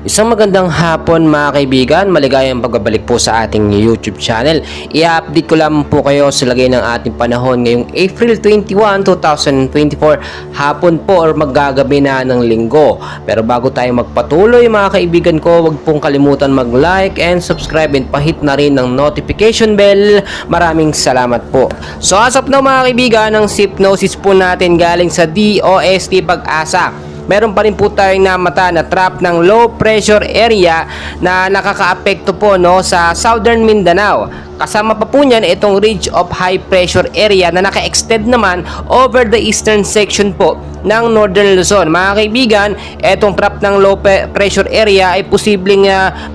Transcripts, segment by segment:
Isang magandang hapon mga kaibigan, maligayang pagbabalik po sa ating YouTube channel. I-update ko lang po kayo sa lagay ng ating panahon ngayong April 21, 2024, hapon po or maggagabi na ng linggo. Pero bago tayo magpatuloy mga kaibigan ko, wag pong kalimutan mag-like and subscribe and pahit na rin ng notification bell. Maraming salamat po. So as of now mga kaibigan, ang hypnosis po natin galing sa DOST Pag-asa. Meron pa rin po tayong namata na trap ng low pressure area na nakakaapekto po sa Southern Mindanao. Kasama pa po niyan itong ridge of high pressure area na naka-extend naman over the eastern section po ng Northern Luzon. Mga kaibigan, itong trap ng low pressure area ay posibleng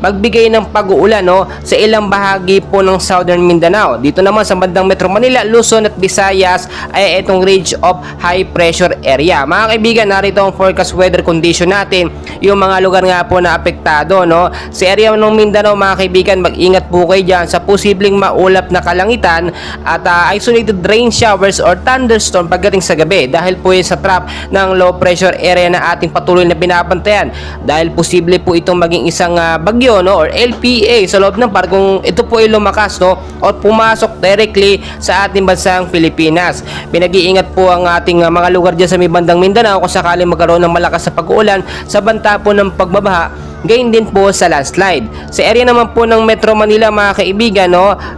magbigay ng pag-uulan sa ilang bahagi po ng Southern Mindanao. Dito naman sa bandang Metro Manila, Luzon at Visayas ay itong ridge of high pressure area. Mga kaibigan, narito ang forecast weather condition natin, yung mga lugar nga po na apektado. Sa area ng Mindanao mga kaibigan, mag-ingat po kayo dyan sa posibleng maulap na kalangitan at isolated rain showers or thunderstorm pagdating sa gabi dahil po yun sa trap ng low pressure area na ating patuloy na binabantayan, dahil posible po itong maging isang bagyo or LPA sa loob ng par kung ito po ay lumakas o pumasok directly sa ating bansang Pilipinas. Pinag-iingat po ang ating mga lugar dyan sa may bandang Mindanao kung sakaling magkaroon ng malakas na pag-uulan sa banta po ng pagbabaha. Gayon din po sa landslide. Sa area naman po ng Metro Manila mga kaibigan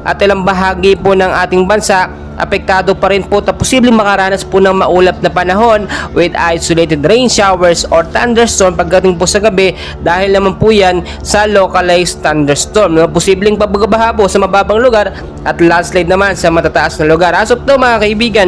at ilang bahagi po ng ating bansa, apektado pa rin po at posibleng makaranas po ng maulap na panahon with isolated rain showers or thunderstorm pagdating po sa gabi, dahil naman po yan sa localized thunderstorm. Posibleng pagbabaha po sa mababang lugar at landslide naman sa matataas na lugar. As of now mga kaibigan,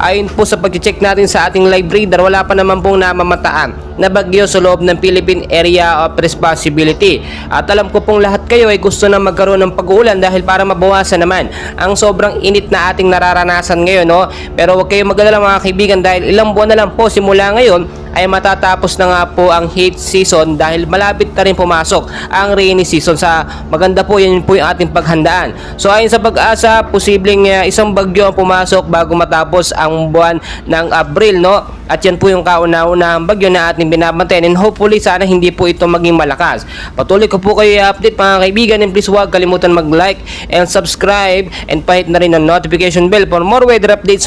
ayon po sa pag-check natin sa ating live radar, wala pa naman pong namamataan na bagyo sa loob ng Philippine Area of Responsibility. At alam ko pong lahat kayo ay gusto na magkaroon ng pag-uulan dahil para mabawasan naman ang sobrang init na ating nararanasan ngayon. Pero huwag kayong mag-alala mga kaibigan, dahil ilang buwan na lang po simula ngayon ay matatapos na nga po ang heat season, dahil malapit na rin pumasok ang rainy season. Sa maganda po, yan po yung ating paghandaan. So ayon sa Pag-asa, posibleng isang bagyo ang pumasok bago matapos ang buwan ng Abril. At yan po yung kauna-unahang bagyo na ating binabantayan, and hopefully sana hindi po ito maging malakas. Patuloy ko po kayo i-update mga kaibigan, and please huwag kalimutan mag-like and subscribe and pahit na rin ang notification bell for more weather updates.